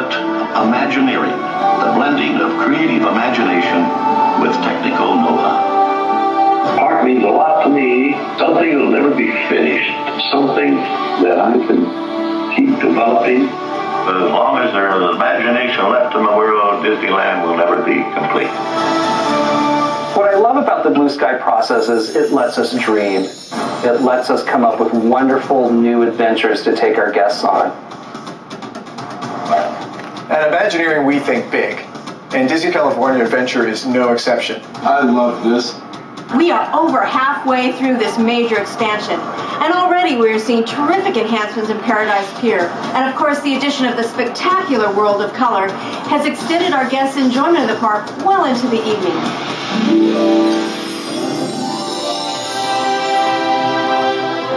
it imagineering, the blending of creative imagination with technical know-how. The park means a lot to me. Something that'll never be finished. Something that I can keep developing. As long as there is imagination left in the world, Disneyland will never be complete. What I love about the Blue Sky process is it lets us dream. It lets us come up with wonderful new adventures to take our guests on. At Imagineering, we think big, and Disney California Adventure is no exception. I love this. We are over halfway through this major expansion, and already we are seeing terrific enhancements in Paradise Pier. And of course, the addition of the spectacular World of Color has extended our guests' enjoyment of the park well into the evening.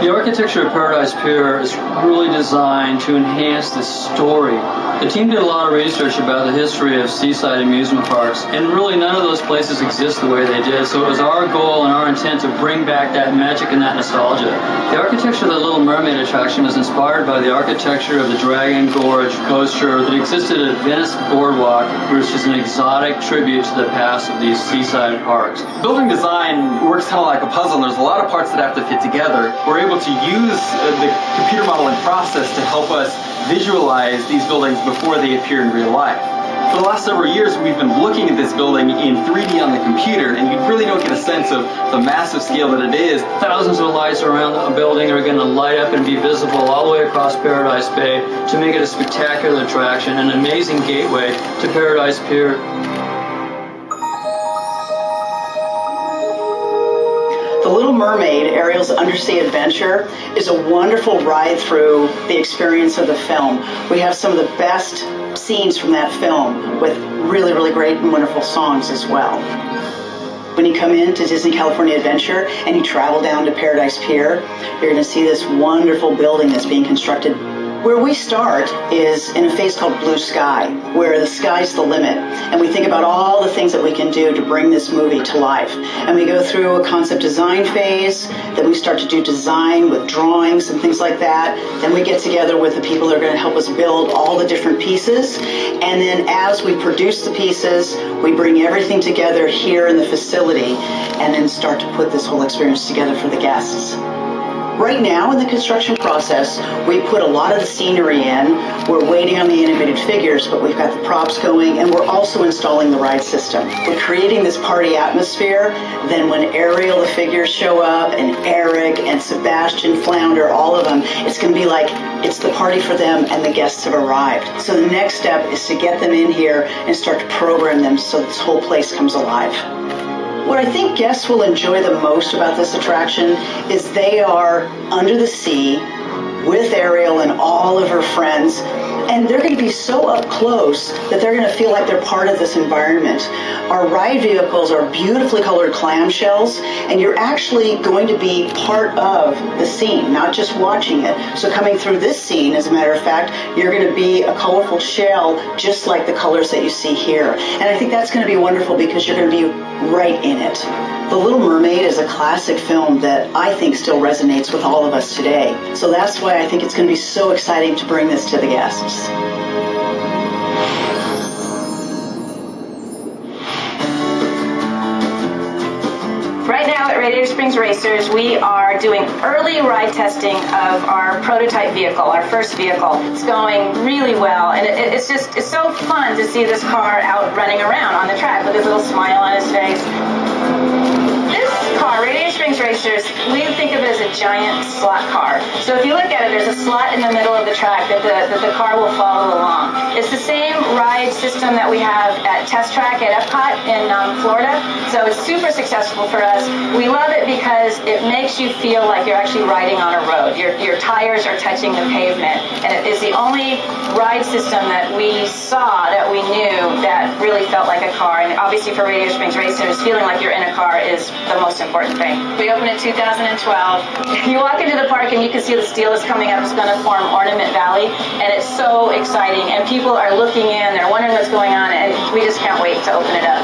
The architecture of Paradise Pier is really designed to enhance the story. The team did a lot of research about the history of seaside amusement parks, and really none of those places exist the way they did, so it was our goal and our intent to bring back that magic and that nostalgia. The architecture of the Little Mermaid attraction was inspired by the architecture of the Dragon Gorge coaster that existed at Venice Boardwalk, which is an exotic tribute to the past of these seaside parks. Building design works kind of like a puzzle, and there's a lot of parts that have to fit together. We're able to use the computer modeling process to help us visualize these buildings before they appear in real life. For the last several years, we've been looking at this building in 3D on the computer, and you really don't get a sense of the massive scale that it is. Thousands of lights around the building are going to light up and be visible all the way across Paradise Bay to make it a spectacular attraction, an amazing gateway to Paradise Pier. The Little Mermaid, Ariel's Undersea Adventure, is a wonderful ride through the experience of the film. We have some of the best scenes from that film with really, really great and wonderful songs as well. When you come into Disney California Adventure and you travel down to Paradise Pier, you're going to see this wonderful building that's being constructed. Where we start is in a phase called Blue Sky, where the sky's the limit, and we think about all the things that we can do to bring this movie to life. And we go through a concept design phase, then we start to do design with drawings and things like that. Then we get together with the people that are going to help us build all the different pieces. And then as we produce the pieces, we bring everything together here in the facility and then start to put this whole experience together for the guests. Right now in the construction process, we put a lot of the scenery in. We're waiting on the animated figures, but we've got the props going, and we're also installing the ride system. We're creating this party atmosphere. Then when Ariel, the figures show up, and Eric, and Sebastian, Flounder, all of them, it's going to be like it's the party for them and the guests have arrived. So the next step is to get them in here and start to program them so this whole place comes alive. What I think guests will enjoy the most about this attraction is they are under the sea with Ariel and all of her friends, and they're going to be so up close that they're going to feel like they're part of this environment. Our ride vehicles are beautifully colored clamshells, and you're actually going to be part of the scene, not just watching it. So coming through this scene, as a matter of fact, you're going to be a colorful shell just like the colors that you see here. And I think that's going to be wonderful because you're going to be right in it. The Little Mermaid is a classic film that I think still resonates with all of us today. So that's why I think it's going to be so exciting to bring this to the guests. Right now at Radiator Springs Racers, we are doing early ride testing of our prototype vehicle, our first vehicle. It's going really well, and it's so fun to see this car out running around on the track with his little smile on his face. This car, Radiator Springs Racers, we think of it as a giant slot car. So if you look at it, there's a slot in the middle of the track that the car will follow along. It's the same ride system that we have at Test Track at Epcot in Florida. So it's super successful for us. We love it because it makes you feel like you're actually riding on a road. Your tires are touching the pavement. And it is the only ride system that we saw, that we knew, that really felt like a car. And obviously for Radiator Springs Racers, feeling like you're in a car is the most important thing. We opened in 2012. You walk into the park and you can see the steel is coming up. It's going to form Ornament Valley, and it's so exciting. And people are looking in, they're wondering what's going on, and we just can't wait to open it up.